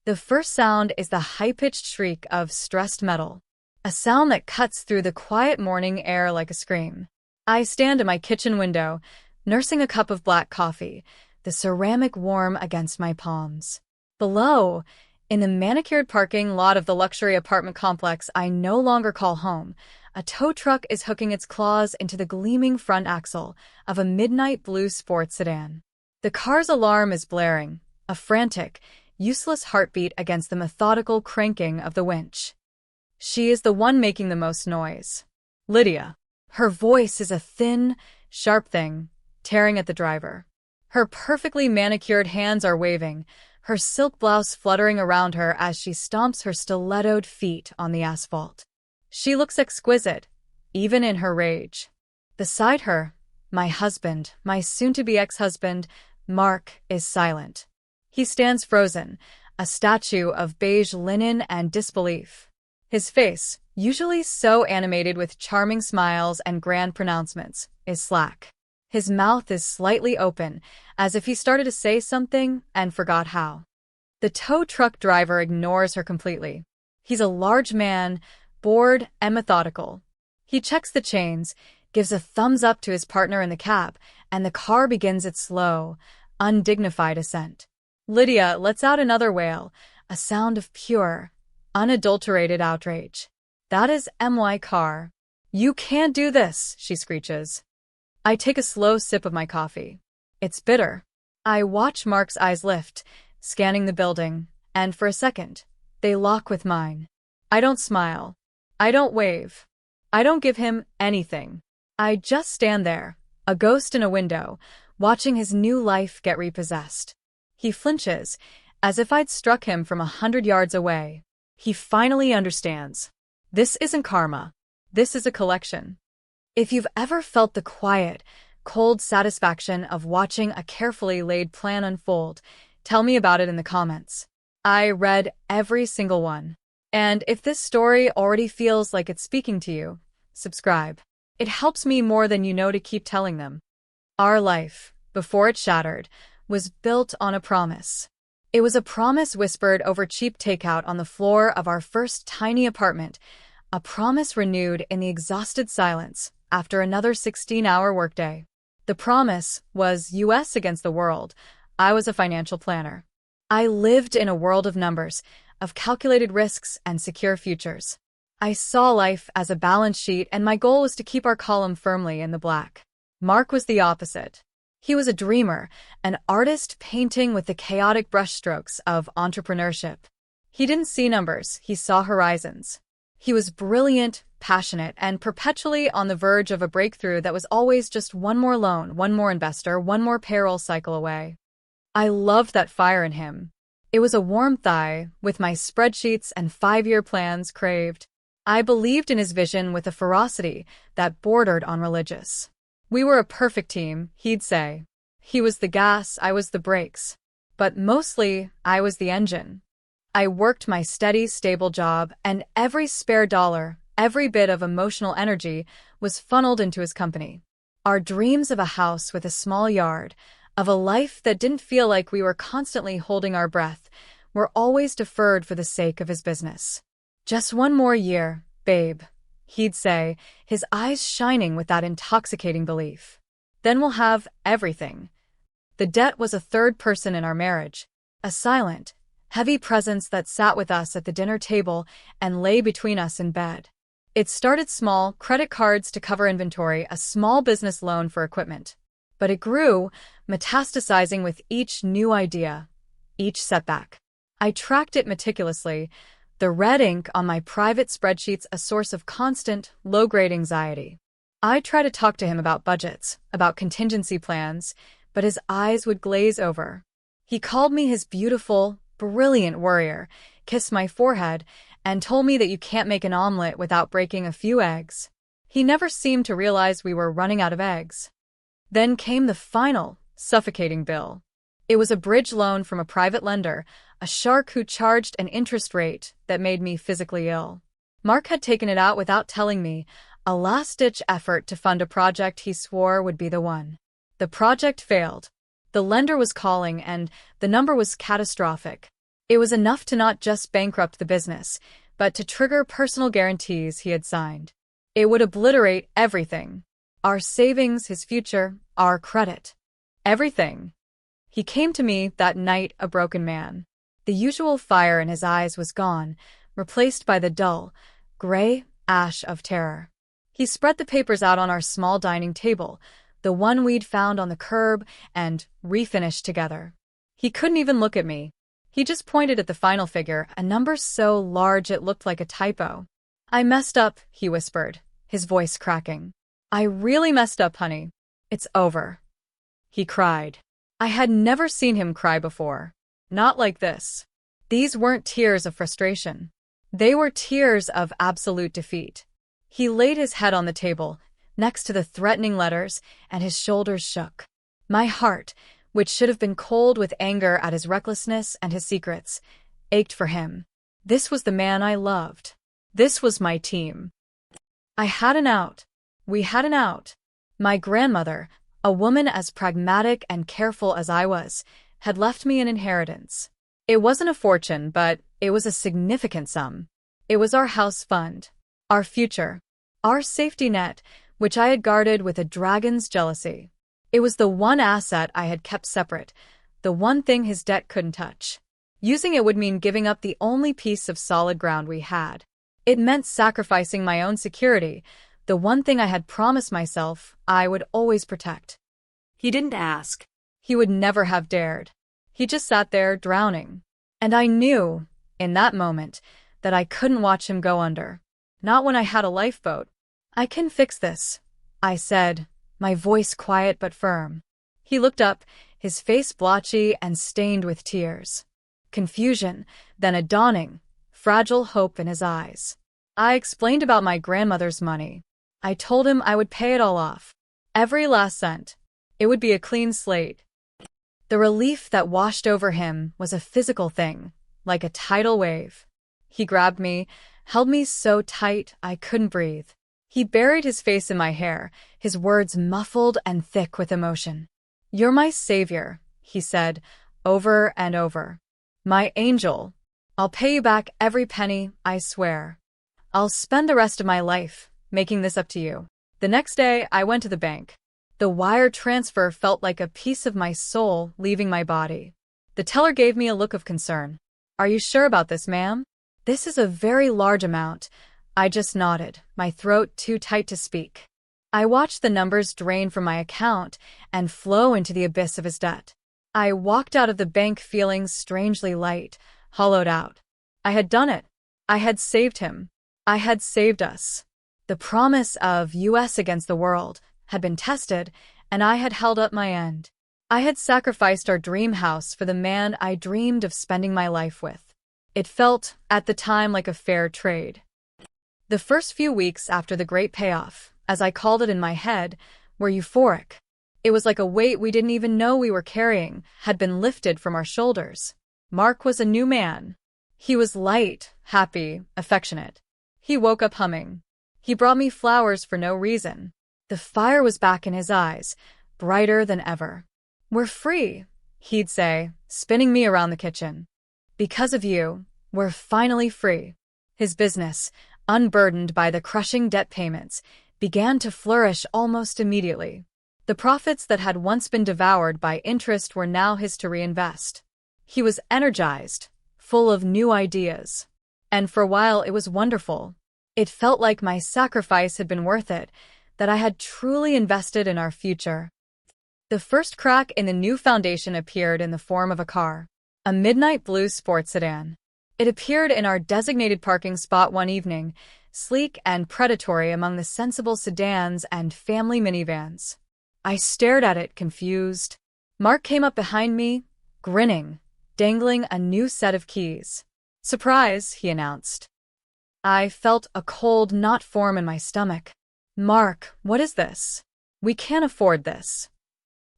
The first sound is the high-pitched shriek of stressed metal, a sound that cuts through the quiet morning air like a scream. I stand at my kitchen window, nursing a cup of black coffee, the ceramic warm against my palms. Below, in the manicured parking lot of the luxury apartment complex I no longer call home, a tow truck is hooking its claws into the gleaming front axle of a midnight blue sports sedan. The car's alarm is blaring, a frantic, useless heartbeat against the methodical cranking of the winch. She is the one making the most noise. Lydia. Her voice is a thin, sharp thing, tearing at the driver. Her perfectly manicured hands are waving, her silk blouse fluttering around her as she stomps her stilettoed feet on the asphalt. She looks exquisite, even in her rage. Beside her, my husband, my soon-to-be ex-husband, Mark, is silent. He stands frozen, a statue of beige linen and disbelief. His face, usually so animated with charming smiles and grand pronouncements, is slack. His mouth is slightly open, as if he started to say something and forgot how. The tow truck driver ignores her completely. He's a large man, bored and methodical. He checks the chains, gives a thumbs up to his partner in the cab, and the car begins its slow, undignified ascent. Lydia lets out another wail, a sound of pure, unadulterated outrage. That is my car. You can't do this, she screeches. I take a slow sip of my coffee. It's bitter. I watch Mark's eyes lift, scanning the building, and for a second, they lock with mine. I don't smile. I don't wave. I don't give him anything. I just stand there, a ghost in a window, watching his new life get repossessed. He flinches, as if I'd struck him from 100 yards away. He finally understands. This isn't karma. This is a collection. If you've ever felt the quiet, cold satisfaction of watching a carefully laid plan unfold, tell me about it in the comments. I read every single one. And if this story already feels like it's speaking to you, subscribe. It helps me more than you know to keep telling them. Our life, before it shattered, was built on a promise. It was a promise whispered over cheap takeout on the floor of our first tiny apartment, a promise renewed in the exhausted silence after another 16-hour workday. The promise was US against the world. I was a financial planner. I lived in a world of numbers, of calculated risks and secure futures. I saw life as a balance sheet, and my goal was to keep our column firmly in the black. Mark was the opposite. He was a dreamer, an artist painting with the chaotic brushstrokes of entrepreneurship. He didn't see numbers, he saw horizons. He was brilliant, passionate, and perpetually on the verge of a breakthrough that was always just one more loan, one more investor, one more payroll cycle away. I loved that fire in him. It was a warmth I, with my spreadsheets and 5-year plans, craved. I believed in his vision with a ferocity that bordered on religious. We were a perfect team, he'd say. He was the gas, I was the brakes. But mostly, I was the engine. I worked my steady, stable job, and every spare dollar, every bit of emotional energy, was funneled into his company. Our dreams of a house with a small yard, of a life that didn't feel like we were constantly holding our breath, were always deferred for the sake of his business. Just one more year, babe, he'd say, his eyes shining with that intoxicating belief. Then we'll have everything. The debt was a third person in our marriage, a silent, heavy presence that sat with us at the dinner table and lay between us in bed. It started small, credit cards to cover inventory, a small business loan for equipment. But it grew, metastasizing with each new idea, each setback. I tracked it meticulously, the red ink on my private spreadsheets a source of constant, low-grade anxiety. I tried to talk to him about budgets, about contingency plans, but his eyes would glaze over. He called me his beautiful, brilliant warrior, kissed my forehead, and told me that you can't make an omelet without breaking a few eggs. He never seemed to realize we were running out of eggs. Then came the final, suffocating bill. It was a bridge loan from a private lender, a shark who charged an interest rate that made me physically ill. Mark had taken it out without telling me, a last-ditch effort to fund a project he swore would be the one. The project failed. The lender was calling, and the number was catastrophic. It was enough to not just bankrupt the business, but to trigger personal guarantees he had signed. It would obliterate everything. Our savings, his future, our credit. Everything. He came to me that night a broken man. The usual fire in his eyes was gone, replaced by the dull, gray ash of terror. He spread the papers out on our small dining table, the one we'd found on the curb, and refinished together. He couldn't even look at me. He just pointed at the final figure, a number so large it looked like a typo. "I messed up," he whispered, his voice cracking. "I really messed up, honey. It's over." He cried. I had never seen him cry before. Not like this. These weren't tears of frustration. They were tears of absolute defeat. He laid his head on the table, next to the threatening letters, and his shoulders shook. My heart, which should have been cold with anger at his recklessness and his secrets, ached for him. This was the man I loved. This was my team. I had an out. We had an out. My grandmother, a woman as pragmatic and careful as I was, had left me an inheritance. It wasn't a fortune, but it was a significant sum. It was our house fund, our future, our safety net, which I had guarded with a dragon's jealousy. It was the one asset I had kept separate, the one thing his debt couldn't touch. Using it would mean giving up the only piece of solid ground we had. It meant sacrificing my own security, the one thing I had promised myself I would always protect. He didn't ask. He would never have dared. He just sat there, drowning. And I knew, in that moment, that I couldn't watch him go under. Not when I had a lifeboat. "I can fix this," I said, my voice quiet but firm. He looked up, his face blotchy and stained with tears. Confusion, then a dawning, fragile hope in his eyes. I explained about my grandmother's money. I told him I would pay it all off. Every last cent. It would be a clean slate. The relief that washed over him was a physical thing, like a tidal wave. He grabbed me, held me so tight I couldn't breathe. He buried his face in my hair, his words muffled and thick with emotion. "You're my savior," he said, over and over. "My angel. I'll pay you back every penny, I swear. I'll spend the rest of my life making this up to you." The next day, I went to the bank. The wire transfer felt like a piece of my soul leaving my body. The teller gave me a look of concern. "Are you sure about this, ma'am? This is a very large amount." I just nodded, my throat too tight to speak. I watched the numbers drain from my account and flow into the abyss of his debt. I walked out of the bank feeling strangely light, hollowed out. I had done it. I had saved him. I had saved us. The promise of US against the world had been tested, and I had held up my end. I had sacrificed our dream house for the man I dreamed of spending my life with. It felt, at the time, like a fair trade. The first few weeks after the great payoff, as I called it in my head, were euphoric. It was like a weight we didn't even know we were carrying had been lifted from our shoulders. Mark was a new man. He was light, happy, affectionate. He woke up humming. He brought me flowers for no reason. The fire was back in his eyes, brighter than ever. "We're free," he'd say, spinning me around the kitchen. "Because of you, we're finally free." His business, unburdened by the crushing debt payments, began to flourish almost immediately. The profits that had once been devoured by interest were now his to reinvest. He was energized, full of new ideas. And for a while it was wonderful. It felt like my sacrifice had been worth it, that I had truly invested in our future. The first crack in the new foundation appeared in the form of a car, a midnight blue sports sedan. It appeared in our designated parking spot one evening, sleek and predatory among the sensible sedans and family minivans. I stared at it, confused. Mark came up behind me, grinning, dangling a new set of keys. "Surprise," he announced. I felt a cold knot form in my stomach. "Mark, what is this? We can't afford this."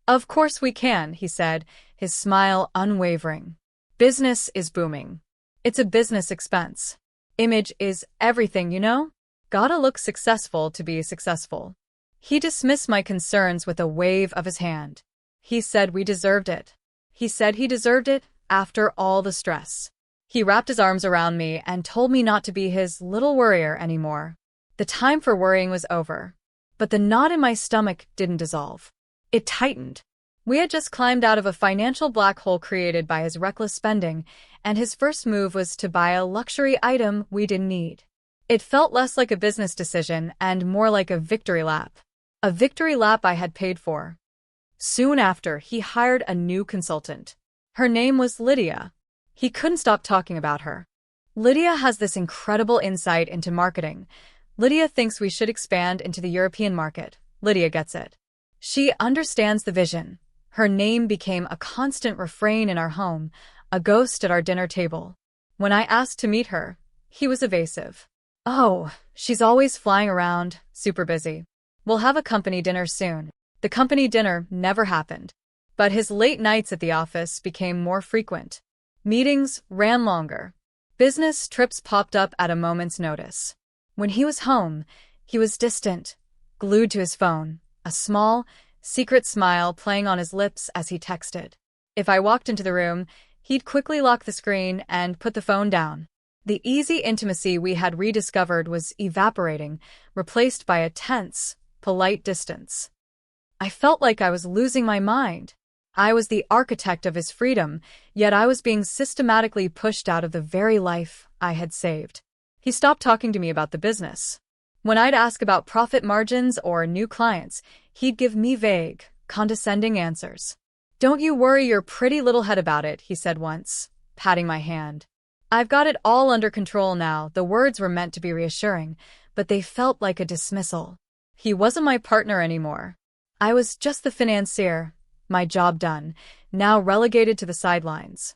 "Of course we can," he said, his smile unwavering. "Business is booming. It's a business expense. Image is everything, you know? Gotta look successful to be successful." He dismissed my concerns with a wave of his hand. He said we deserved it. He said he deserved it after all the stress. He wrapped his arms around me and told me not to be his little worrier anymore. The time for worrying was over. But the knot in my stomach didn't dissolve. It tightened. We had just climbed out of a financial black hole created by his reckless spending, and his first move was to buy a luxury item we didn't need. It felt less like a business decision and more like a victory lap. A victory lap I had paid for. Soon after, he hired a new consultant. Her name was Lydia. He couldn't stop talking about her. Lydia has this incredible insight into marketing. Lydia thinks we should expand into the European market. Lydia gets it. She understands the vision. Her name became a constant refrain in our home, a ghost at our dinner table. When I asked to meet her, he was evasive. Oh, she's always flying around, super busy. We'll have a company dinner soon. The company dinner never happened. But his late nights at the office became more frequent. Meetings ran longer. Business trips popped up at a moment's notice. When he was home, he was distant, glued to his phone, a small, secret smile playing on his lips as he texted. If I walked into the room, he'd quickly lock the screen and put the phone down. The easy intimacy we had rediscovered was evaporating, replaced by a tense, polite distance. I felt like I was losing my mind. I was the architect of his freedom, yet I was being systematically pushed out of the very life I had saved. He stopped talking to me about the business. When I'd ask about profit margins or new clients, he'd give me vague, condescending answers. "Don't you worry your pretty little head about it," he said once, patting my hand. "I've got it all under control now." The words were meant to be reassuring, but they felt like a dismissal. He wasn't my partner anymore. I was just the financier, my job done, now relegated to the sidelines.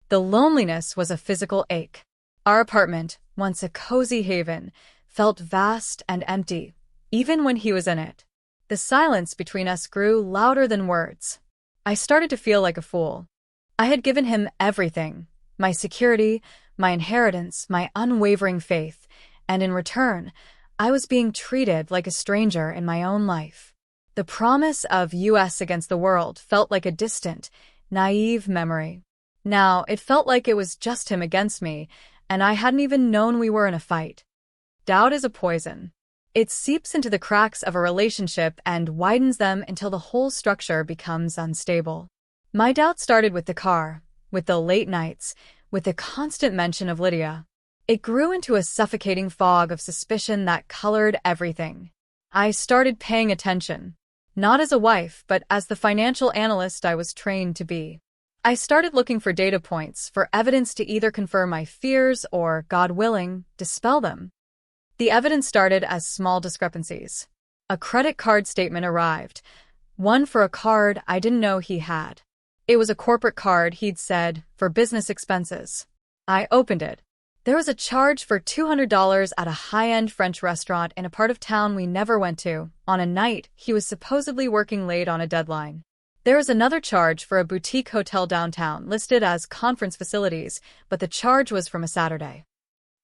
The loneliness was a physical ache. Our apartment, once a cozy haven, felt vast and empty, even when he was in it. The silence between us grew louder than words. I started to feel like a fool. I had given him everything, my security, my inheritance, my unwavering faith, and in return, I was being treated like a stranger in my own life. The promise of US against the world felt like a distant, naive memory. Now, it felt like it was just him against me, and I hadn't even known we were in a fight. Doubt is a poison. It seeps into the cracks of a relationship and widens them until the whole structure becomes unstable. My doubt started with the car, with the late nights, with the constant mention of Lydia. It grew into a suffocating fog of suspicion that colored everything. I started paying attention. Not as a wife, but as the financial analyst I was trained to be. I started looking for data points, for evidence to either confirm my fears or, God willing, dispel them. The evidence started as small discrepancies. A credit card statement arrived, one for a card I didn't know he had. It was a corporate card, he'd said, for business expenses. I opened it. There was a charge for $200 at a high-end French restaurant in a part of town we never went to, on a night he was supposedly working late on a deadline. There was another charge for a boutique hotel downtown listed as conference facilities, but the charge was from a Saturday.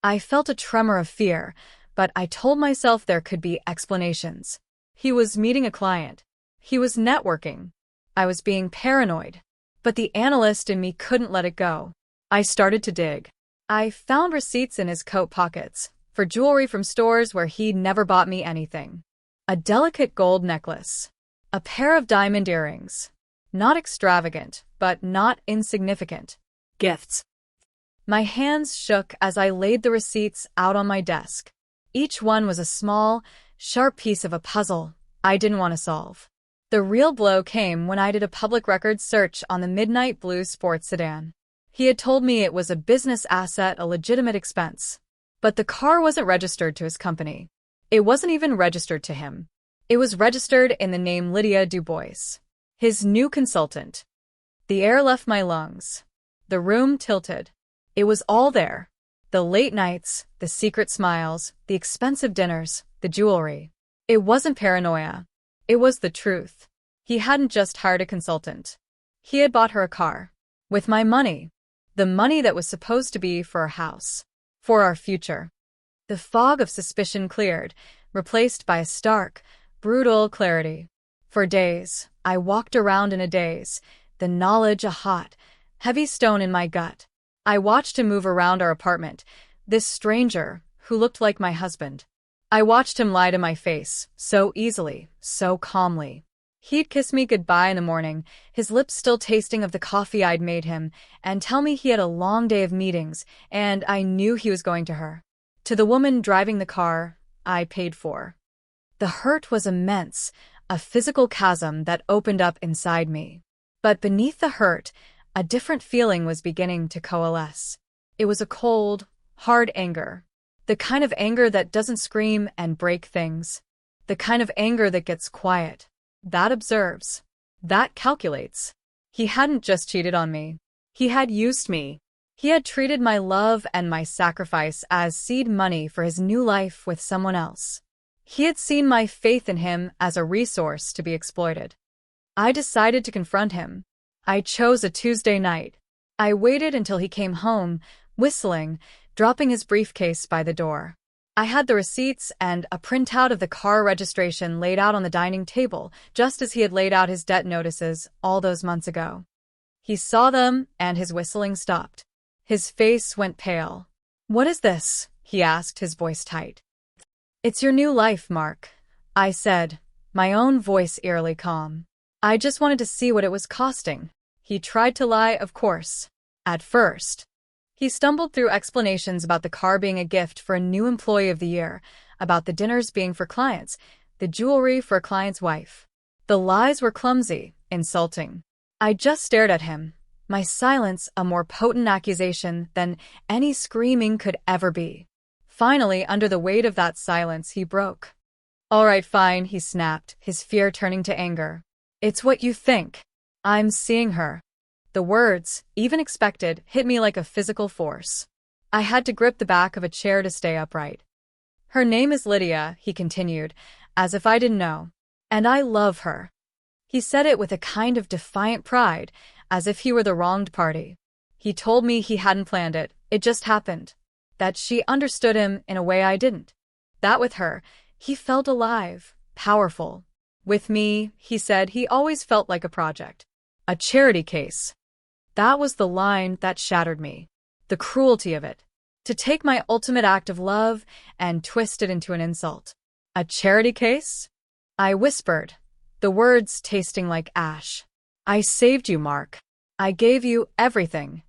I felt a tremor of fear, but I told myself there could be explanations. He was meeting a client. He was networking. I was being paranoid. But the analyst in me couldn't let it go. I started to dig. I found receipts in his coat pockets, for jewelry from stores where he'd never bought me anything. A delicate gold necklace. A pair of diamond earrings. Not extravagant, but not insignificant. Gifts. My hands shook as I laid the receipts out on my desk. Each one was a small, sharp piece of a puzzle I didn't want to solve. The real blow came when I did a public records search on the midnight blue sports sedan. He had told me it was a business asset, a legitimate expense. But the car wasn't registered to his company. It wasn't even registered to him. It was registered in the name Lydia Dubois, his new consultant. The air left my lungs. The room tilted. It was all there. The late nights, the secret smiles, the expensive dinners, the jewelry. It wasn't paranoia. It was the truth. He hadn't just hired a consultant. He had bought her a car. With my money. The money that was supposed to be for our house. For our future. The fog of suspicion cleared, replaced by a stark, brutal clarity. For days, I walked around in a daze, the knowledge a hot, heavy stone in my gut. I watched him move around our apartment, this stranger, who looked like my husband. I watched him lie to my face, so easily, so calmly. He'd kiss me goodbye in the morning, his lips still tasting of the coffee I'd made him, and tell me he had a long day of meetings, and I knew he was going to her. To the woman driving the car, I paid for. The hurt was immense, a physical chasm that opened up inside me. But beneath the hurt, a different feeling was beginning to coalesce. It was a cold, hard anger. The kind of anger that doesn't scream and break things. The kind of anger that gets quiet. That observes. That calculates. He hadn't just cheated on me. He had used me. He had treated my love and my sacrifice as seed money for his new life with someone else. He had seen my faith in him as a resource to be exploited. I decided to confront him. I chose a Tuesday night. I waited until he came home, whistling, dropping his briefcase by the door. I had the receipts and a printout of the car registration laid out on the dining table, just as he had laid out his debt notices all those months ago. He saw them, and his whistling stopped. His face went pale. "What is this?" he asked, his voice tight. "It's your new life, Mark," I said, my own voice eerily calm. "I just wanted to see what it was costing." He tried to lie, of course. At first. He stumbled through explanations about the car being a gift for a new employee of the year, about the dinners being for clients, the jewelry for a client's wife. The lies were clumsy, insulting. I just stared at him, my silence a more potent accusation than any screaming could ever be. Finally, under the weight of that silence, he broke. "All right, fine," he snapped, his fear turning to anger. "It's what you think. I'm seeing her." The words, even expected, hit me like a physical force. I had to grip the back of a chair to stay upright. "Her name is Lydia," he continued, as if I didn't know. "And I love her." He said it with a kind of defiant pride, as if he were the wronged party. He told me he hadn't planned it, it just happened. That she understood him in a way I didn't. That with her, he felt alive, powerful. With me, he said, he always felt like a project. A charity case. That was the line that shattered me. The cruelty of it. To take my ultimate act of love and twist it into an insult. "A charity case?" I whispered, the words tasting like ash. "I saved you, Mark. I gave you everything."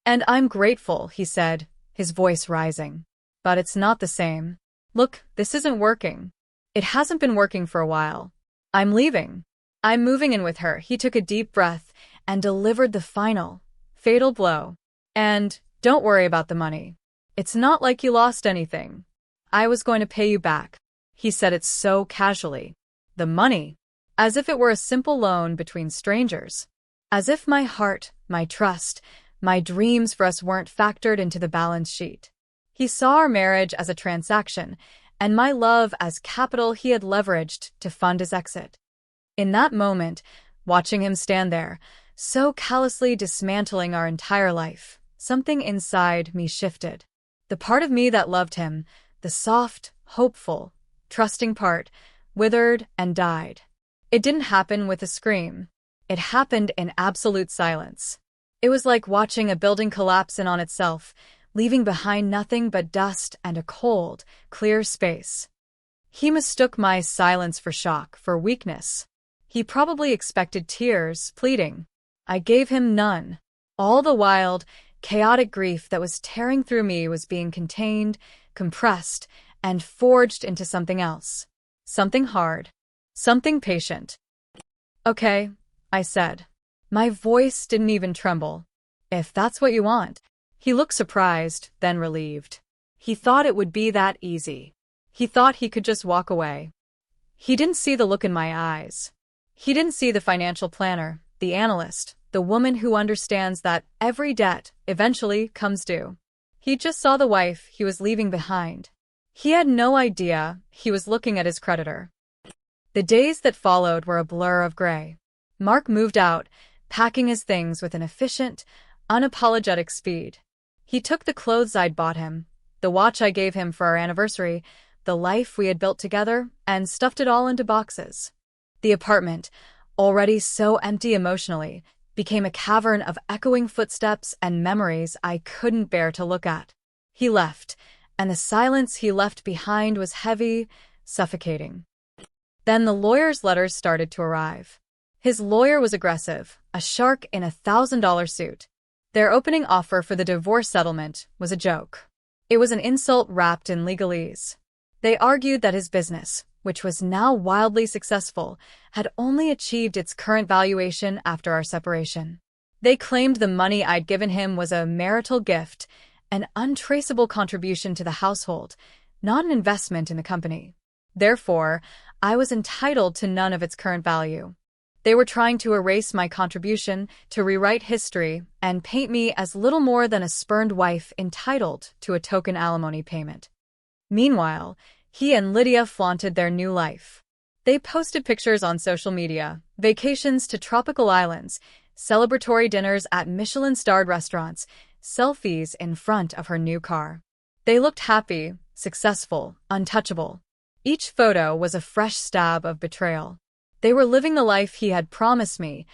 "And I'm grateful," he said, his voice rising. "But it's not the same. Look, this isn't working. It hasn't been working for a while. I'm leaving. I'm moving in with her." He took a deep breath and delivered the final, fatal blow. "And don't worry about the money. It's not like you lost anything. I was going to pay you back." He said it so casually. The money. As if it were a simple loan between strangers. As if my heart, my trust, my dreams for us weren't factored into the balance sheet. He saw our marriage as a transaction, and my love as capital he had leveraged to fund his exit. In that moment, watching him stand there, so callously dismantling our entire life, something inside me shifted. The part of me that loved him, the soft, hopeful, trusting part, withered and died. It didn't happen with a scream. It happened in absolute silence. It was like watching a building collapse in on itself, leaving behind nothing but dust and a cold, clear space. He mistook my silence for shock, for weakness. He probably expected tears, pleading. I gave him none. All the wild, chaotic grief that was tearing through me was being contained, compressed, and forged into something else. Something hard. Something patient. "Okay," I said. My voice didn't even tremble. "If that's what you want." He looked surprised, then relieved. He thought it would be that easy. He thought he could just walk away. He didn't see the look in my eyes. He didn't see the financial planner, the analyst, the woman who understands that every debt eventually comes due. He just saw the wife he was leaving behind. He had no idea he was looking at his creditor. The days that followed were a blur of gray. Mark moved out, packing his things with an efficient, unapologetic speed. He took the clothes I'd bought him, the watch I gave him for our anniversary, the life we had built together, and stuffed it all into boxes. The apartment, already so empty emotionally, became a cavern of echoing footsteps and memories I couldn't bear to look at. He left, and the silence he left behind was heavy, suffocating. Then the lawyer's letters started to arrive. His lawyer was aggressive, a shark in $1,000 suit. Their opening offer for the divorce settlement was a joke. It was an insult wrapped in legalese. They argued that his business, which was now wildly successful, had only achieved its current valuation after our separation. They claimed the money I'd given him was a marital gift, an untraceable contribution to the household, not an investment in the company. Therefore, I was entitled to none of its current value. They were trying to erase my contribution, to rewrite history, and paint me as little more than a spurned wife entitled to a token alimony payment. Meanwhile, he and Lydia flaunted their new life. They posted pictures on social media, vacations to tropical islands, celebratory dinners at Michelin-starred restaurants, selfies in front of her new car. They looked happy, successful, untouchable. Each photo was a fresh stab of betrayal. They were living the life he had promised me,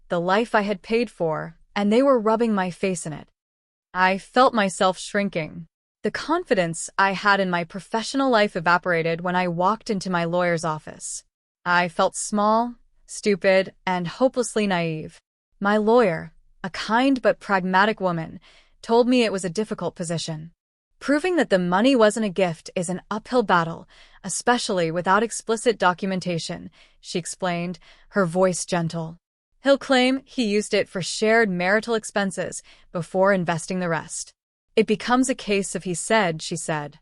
the life I had paid for, and they were rubbing my face in it. I felt myself shrinking. The confidence I had in my professional life evaporated when I walked into my lawyer's office. I felt small, stupid, and hopelessly naive. My lawyer, a kind but pragmatic woman, told me it was a difficult position. Proving that the money wasn't a gift is an uphill battle, especially without explicit documentation, she explained, her voice gentle. He'll claim he used it for shared marital expenses before investing the rest. It becomes a case of he said, she said.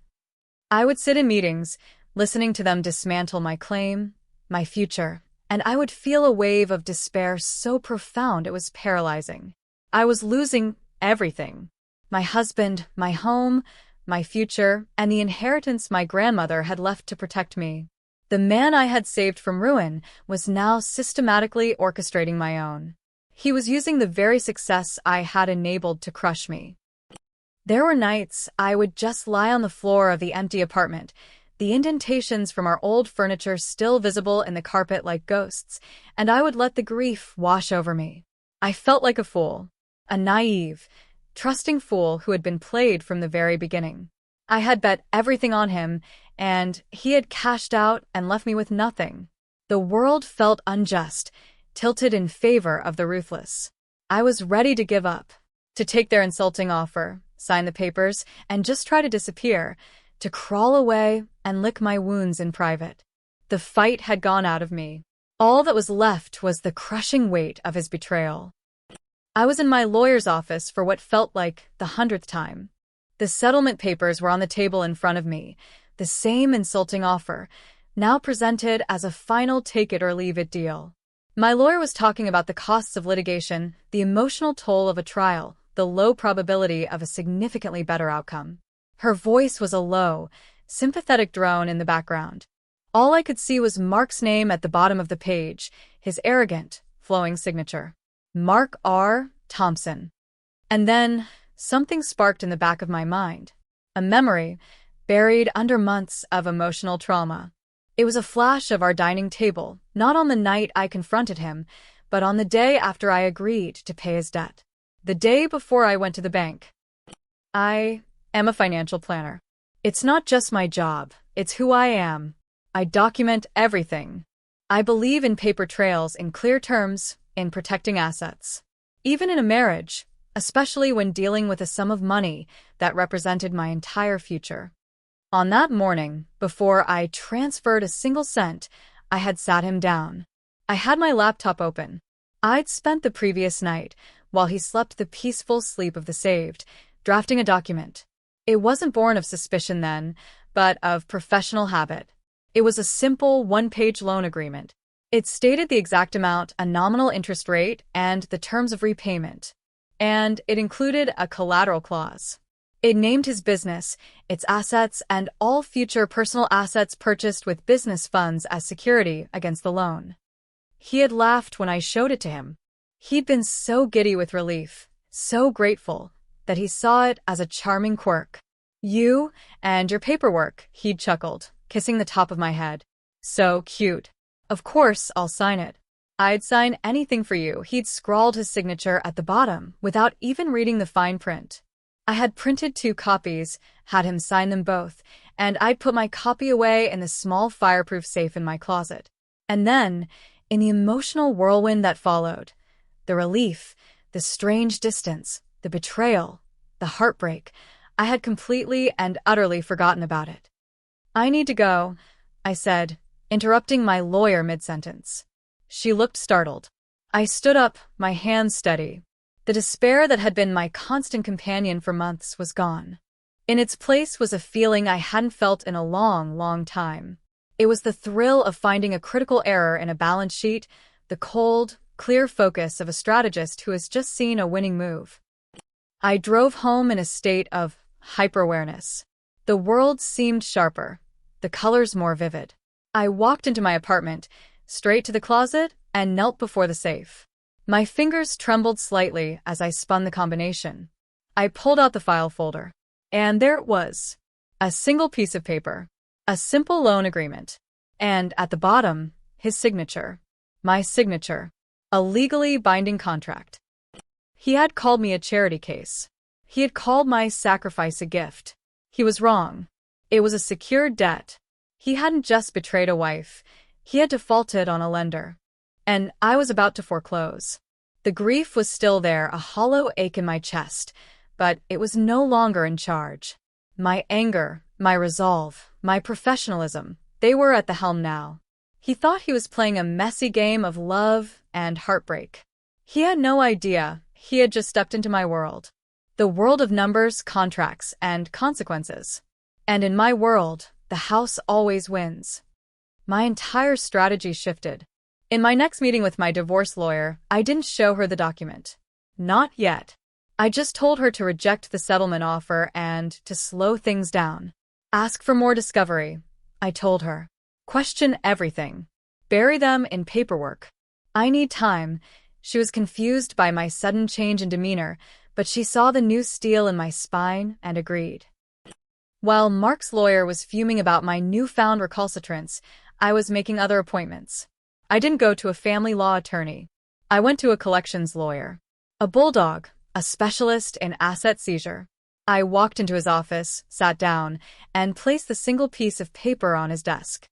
I would sit in meetings, listening to them dismantle my claim, my future, and I would feel a wave of despair so profound it was paralyzing. I was losing everything. My husband, my home, my future, and the inheritance my grandmother had left to protect me. The man I had saved from ruin was now systematically orchestrating my own. He was using the very success I had enabled to crush me. There were nights I would just lie on the floor of the empty apartment, the indentations from our old furniture still visible in the carpet like ghosts, and I would let the grief wash over me. I felt like a fool, a naive, trusting fool who had been played from the very beginning. I had bet everything on him, and he had cashed out and left me with nothing. The world felt unjust, tilted in favor of the ruthless. I was ready to give up, to take their insulting offer, sign the papers, and just try to disappear, to crawl away and lick my wounds in private. The fight had gone out of me. All that was left was the crushing weight of his betrayal. I was in my lawyer's office for what felt like the 100th time. The settlement papers were on the table in front of me, the same insulting offer, now presented as a final take-it-or-leave-it deal. My lawyer was talking about the costs of litigation, the emotional toll of a trial, the low probability of a significantly better outcome. Her voice was a low, sympathetic drone in the background. All I could see was Mark's name at the bottom of the page, his arrogant, flowing signature. Mark R. Thompson. And then, something sparked in the back of my mind. A memory, buried under months of emotional trauma. It was a flash of our dining table, not on the night I confronted him, but on the day after I agreed to pay his debt. The day before I went to the bank. I am a financial planner. It's not just my job, it's who I am. I document everything. I believe in paper trails, in clear terms, in protecting assets. Even in a marriage, especially when dealing with a sum of money that represented my entire future. On that morning, before I transferred a single cent, I had sat him down. I had my laptop open. I'd spent the previous night, while he slept the peaceful sleep of the saved, drafting a document. It wasn't born of suspicion then, but of professional habit. It was a simple one-page loan agreement. It stated the exact amount, a nominal interest rate, and the terms of repayment. And it included a collateral clause. It named his business, its assets, and all future personal assets purchased with business funds as security against the loan. He had laughed when I showed it to him. He'd been so giddy with relief, so grateful, that he saw it as a charming quirk. You and your paperwork, he'd chuckled, kissing the top of my head. So cute. Of course, I'll sign it. I'd sign anything for you. He'd scrawled his signature at the bottom without even reading the fine print. I had printed 2 copies, had him sign them both, and I'd put my copy away in the small fireproof safe in my closet. And then, in the emotional whirlwind that followed, the relief, the strange distance, the betrayal, the heartbreak, I had completely and utterly forgotten about it. "I need to go," I said, interrupting my lawyer mid-sentence. She looked startled. I stood up, my hands steady. The despair that had been my constant companion for months was gone. In its place was a feeling I hadn't felt in a long, long time. It was the thrill of finding a critical error in a balance sheet, the cold, clear focus of a strategist who has just seen a winning move. I drove home in a state of hyper-awareness. The world seemed sharper, the colors more vivid. I walked into my apartment, straight to the closet, and knelt before the safe. My fingers trembled slightly as I spun the combination. I pulled out the file folder. And there it was. A single piece of paper. A simple loan agreement. And at the bottom, his signature. My signature. A legally binding contract. He had called me a charity case. He had called my sacrifice a gift. He was wrong. It was a secured debt. He hadn't just betrayed a wife. He had defaulted on a lender. And I was about to foreclose. The grief was still there, a hollow ache in my chest, but it was no longer in charge. My anger, my resolve, my professionalism, they were at the helm now. He thought he was playing a messy game of love and heartbreak. He had no idea he had just stepped into my world. The world of numbers, contracts, and consequences. And in my world, the house always wins. My entire strategy shifted. In my next meeting with my divorce lawyer, I didn't show her the document. Not yet. I just told her to reject the settlement offer and to slow things down. Ask for more discovery, I told her. Question everything. Bury them in paperwork. I need time. She was confused by my sudden change in demeanor, but she saw the new steel in my spine and agreed. While Mark's lawyer was fuming about my newfound recalcitrance, I was making other appointments. I didn't go to a family law attorney. I went to a collections lawyer. A bulldog, a specialist in asset seizure. I walked into his office, sat down, and placed the single piece of paper on his desk.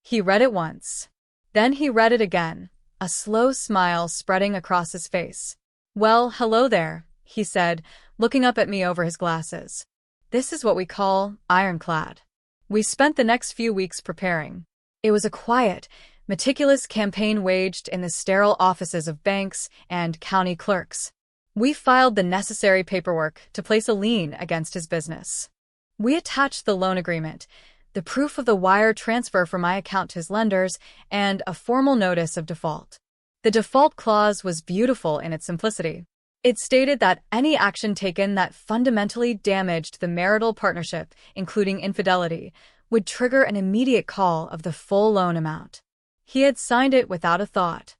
He read it once. Then he read it again, a slow smile spreading across his face. "Well, hello there," he said, looking up at me over his glasses. "This is what we call ironclad." We spent the next few weeks preparing. It was a quiet, meticulous campaign waged in the sterile offices of banks and county clerks. We filed the necessary paperwork to place a lien against his business. We attached the loan agreement, the proof of the wire transfer from my account to his lenders, and a formal notice of default. The default clause was beautiful in its simplicity. It stated that any action taken that fundamentally damaged the marital partnership, including infidelity, would trigger an immediate call of the full loan amount. He had signed it without a thought.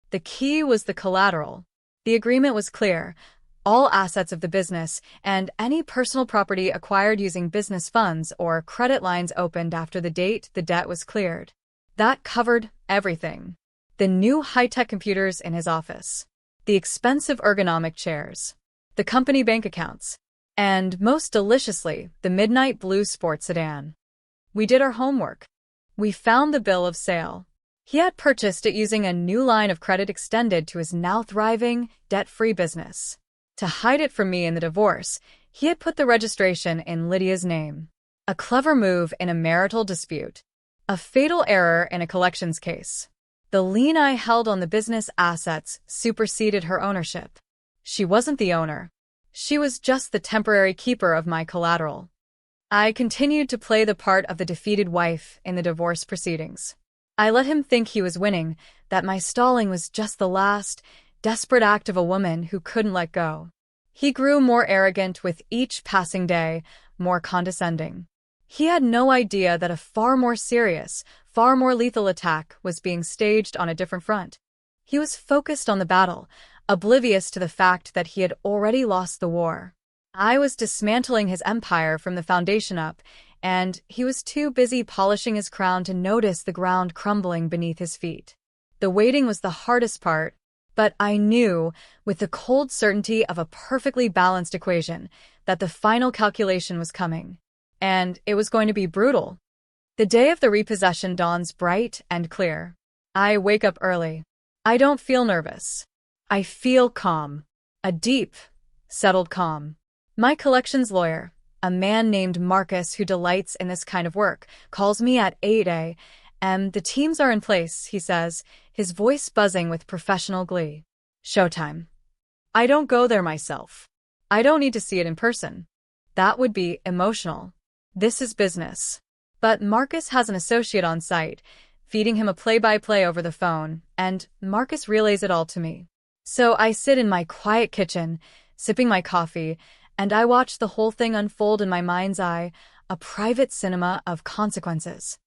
The key was the collateral. The agreement was clear. All assets of the business and any personal property acquired using business funds or credit lines opened after the date the debt was cleared. That covered everything. The new high-tech computers in his office, the expensive ergonomic chairs, the company bank accounts, and, most deliciously, the midnight blue sports sedan. We did our homework. We found the bill of sale. He had purchased it using a new line of credit extended to his now thriving, debt-free business. To hide it from me in the divorce, he had put the registration in Lydia's name. A clever move in a marital dispute. A fatal error in a collections case. The lien I held on the business assets superseded her ownership. She wasn't the owner. She was just the temporary keeper of my collateral. I continued to play the part of the defeated wife in the divorce proceedings. I let him think he was winning, that my stalling was just the last, desperate act of a woman who couldn't let go. He grew more arrogant with each passing day, more condescending. He had no idea that a far more serious, far more lethal attack was being staged on a different front. He was focused on the battle, oblivious to the fact that he had already lost the war. I was dismantling his empire from the foundation up, and he was too busy polishing his crown to notice the ground crumbling beneath his feet. The waiting was the hardest part, but I knew, with the cold certainty of a perfectly balanced equation, that the final calculation was coming. And it was going to be brutal. The day of the repossession dawns bright and clear. I wake up early. I don't feel nervous. I feel calm. A deep, settled calm. My collections lawyer, a man named Marcus who delights in this kind of work, calls me at 8 a.m. The teams are in place, he says, his voice buzzing with professional glee. Showtime. I don't go there myself. I don't need to see it in person. That would be emotional. This is business. But Marcus has an associate on site, feeding him a play-by-play over the phone, and Marcus relays it all to me. So I sit in my quiet kitchen, sipping my coffee, and I watch the whole thing unfold in my mind's eye, a private cinema of consequences.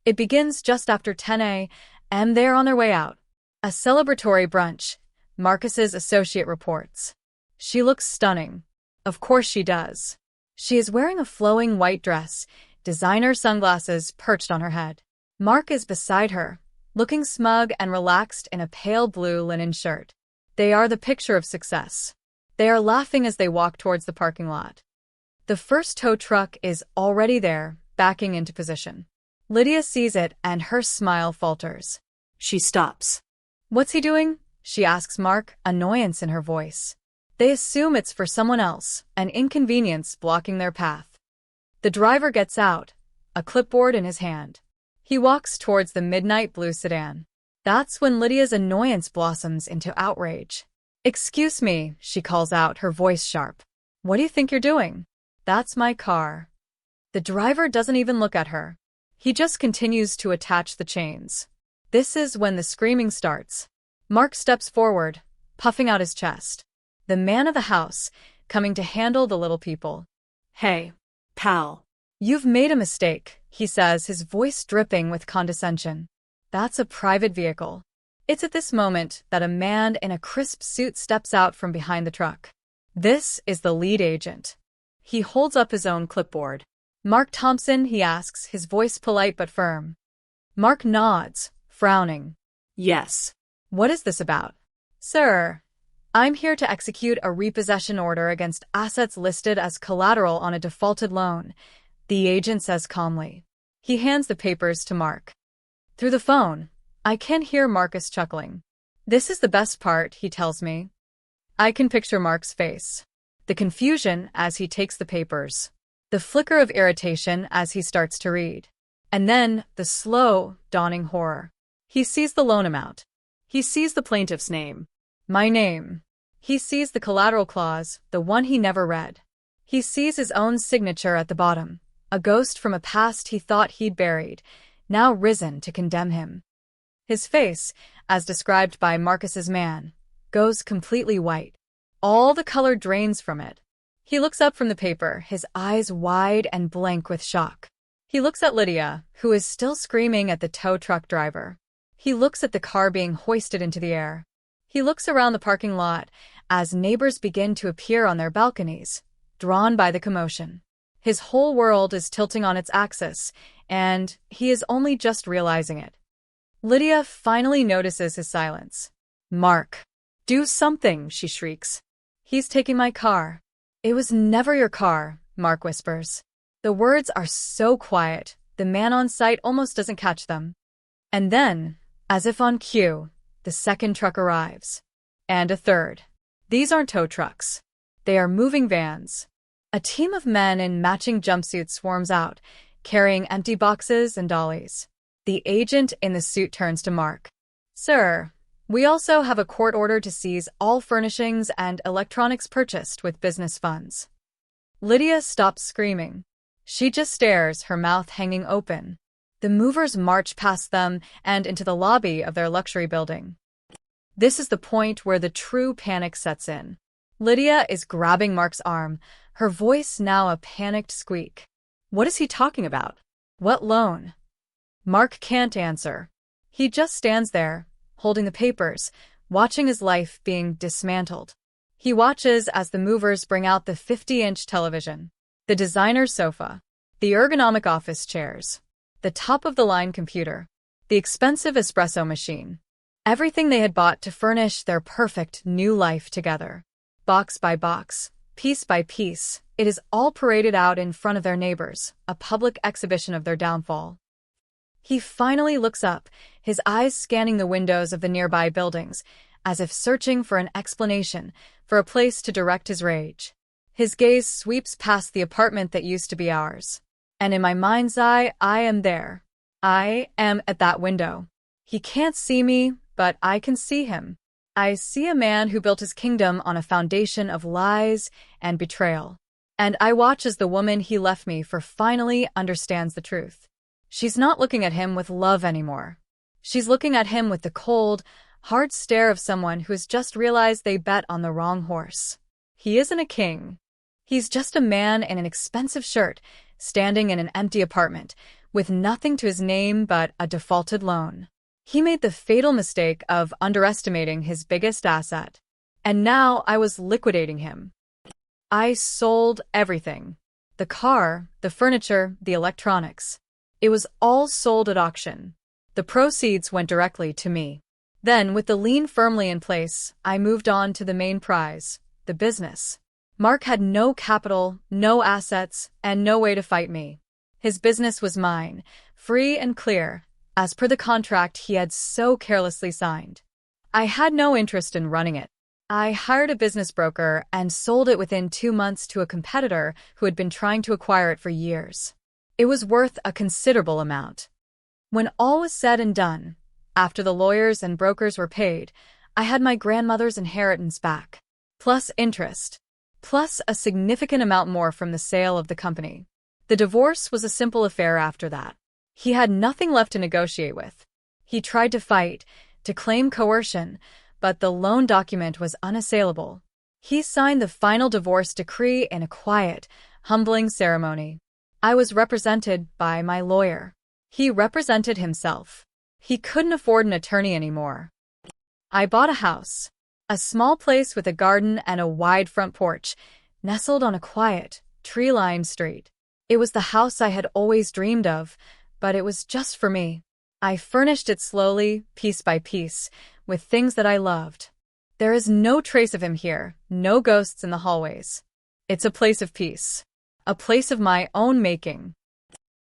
It begins just after 10 a.m. They're on their way out. A celebratory brunch, Marcus's associate reports. She looks stunning. Of course she does. She is wearing a flowing white dress, designer sunglasses perched on her head. Mark is beside her, looking smug and relaxed in a pale blue linen shirt. They are the picture of success. They are laughing as they walk towards the parking lot. The first tow truck is already there, backing into position. Lydia sees it and her smile falters. She stops. What's he doing? She asks Mark, annoyance in her voice. They assume it's for someone else, an inconvenience blocking their path. The driver gets out, a clipboard in his hand. He walks towards the midnight blue sedan. That's when Lydia's annoyance blossoms into outrage. Excuse me, she calls out, her voice sharp. What do you think you're doing? That's my car. The driver doesn't even look at her. He just continues to attach the chains. This is when the screaming starts. Mark steps forward, puffing out his chest. The man of the house, coming to handle the little people. Hey, pal. You've made a mistake, he says, his voice dripping with condescension. That's a private vehicle. It's at this moment that a man in a crisp suit steps out from behind the truck. This is the lead agent. He holds up his own clipboard. Mark Thompson, he asks, his voice polite but firm. Mark nods, frowning. Yes. What is this about? Sir, I'm here to execute a repossession order against assets listed as collateral on a defaulted loan, the agent says calmly. He hands the papers to Mark. Through the phone, I can hear Marcus chuckling. This is the best part, he tells me. I can picture Mark's face. The confusion as he takes the papers. The flicker of irritation as he starts to read. And then the slow, dawning horror. He sees the loan amount. He sees the plaintiff's name. My name. He sees the collateral clause, the one he never read. He sees his own signature at the bottom, a ghost from a past he thought he'd buried, now risen to condemn him. His face, as described by Marcus's man, goes completely white. All the color drains from it. He looks up from the paper, his eyes wide and blank with shock. He looks at Lydia, who is still screaming at the tow truck driver. He looks at the car being hoisted into the air. He looks around the parking lot as neighbors begin to appear on their balconies, drawn by the commotion. His whole world is tilting on its axis, and he is only just realizing it. Lydia finally notices his silence. Mark, do something, she shrieks. He's taking my car. It was never your car, Mark whispers. The words are so quiet, the man on site almost doesn't catch them. And then, as if on cue, the second truck arrives. And a third. These aren't tow trucks. They are moving vans. A team of men in matching jumpsuits swarms out, carrying empty boxes and dollies. The agent in the suit turns to Mark. Sir, we also have a court order to seize all furnishings and electronics purchased with business funds. Lydia stops screaming. She just stares, her mouth hanging open. The movers march past them and into the lobby of their luxury building. This is the point where the true panic sets in. Lydia is grabbing Mark's arm, her voice now a panicked squeak. What is he talking about? What loan? Mark can't answer. He just stands there, holding the papers, watching his life being dismantled. He watches as the movers bring out the 50-inch television, the designer sofa, the ergonomic office chairs, the top-of-the-line computer, the expensive espresso machine. Everything they had bought to furnish their perfect new life together. Box by box, piece by piece, it is all paraded out in front of their neighbors, a public exhibition of their downfall. He finally looks up, his eyes scanning the windows of the nearby buildings, as if searching for an explanation, for a place to direct his rage. His gaze sweeps past the apartment that used to be ours. And in my mind's eye, I am there. I am at that window. He can't see me, but I can see him. I see a man who built his kingdom on a foundation of lies and betrayal. And I watch as the woman he left me for finally understands the truth. She's not looking at him with love anymore. She's looking at him with the cold, hard stare of someone who has just realized they bet on the wrong horse. He isn't a king. He's just a man in an expensive shirt, standing in an empty apartment, with nothing to his name but a defaulted loan. He made the fatal mistake of underestimating his biggest asset. And now I was liquidating him. I sold everything. The car, the furniture, the electronics. It was all sold at auction. The proceeds went directly to me. Then, with the lien firmly in place, I moved on to the main prize, the business. Mark had no capital, no assets, and no way to fight me. His business was mine, free and clear, as per the contract he had so carelessly signed. I had no interest in running it. I hired a business broker and sold it within 2 months to a competitor who had been trying to acquire it for years. It was worth a considerable amount. When all was said and done, after the lawyers and brokers were paid, I had my grandmother's inheritance back, plus interest, plus a significant amount more from the sale of the company. The divorce was a simple affair after that. He had nothing left to negotiate with. He tried to fight, to claim coercion, but the loan document was unassailable. He signed the final divorce decree in a quiet, humbling ceremony. I was represented by my lawyer. He represented himself. He couldn't afford an attorney anymore. I bought a house, a small place with a garden and a wide front porch, nestled on a quiet, tree-lined street. It was the house I had always dreamed of, but it was just for me. I furnished it slowly, piece by piece, with things that I loved. There is no trace of him here, no ghosts in the hallways. It's a place of peace, a place of my own making.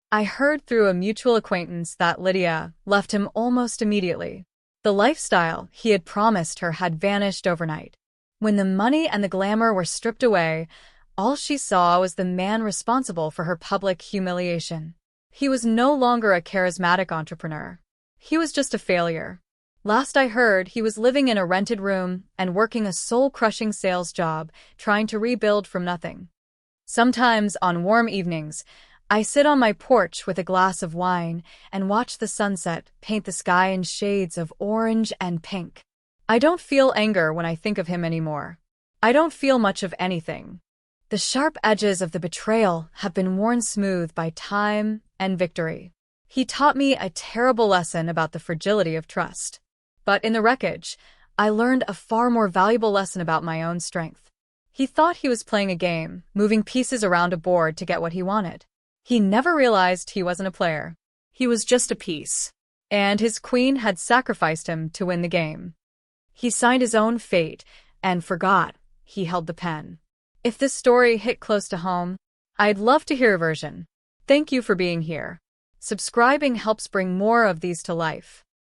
I heard through a mutual acquaintance that Lydia left him almost immediately. The lifestyle he had promised her had vanished overnight. When the money and the glamour were stripped away, all she saw was the man responsible for her public humiliation. He was no longer a charismatic entrepreneur. He was just a failure. Last I heard, he was living in a rented room and working a soul-crushing sales job, trying to rebuild from nothing. Sometimes, on warm evenings, I sit on my porch with a glass of wine and watch the sunset paint the sky in shades of orange and pink. I don't feel anger when I think of him anymore. I don't feel much of anything. The sharp edges of the betrayal have been worn smooth by time and victory. He taught me a terrible lesson about the fragility of trust. But in the wreckage, I learned a far more valuable lesson about my own strength. He thought he was playing a game, moving pieces around a board to get what he wanted. He never realized he wasn't a player. He was just a piece. And his queen had sacrificed him to win the game. He signed his own fate and forgot he held the pen. If this story hit close to home, I'd love to hear a version. Thank you for being here. Subscribing helps bring more of these to life.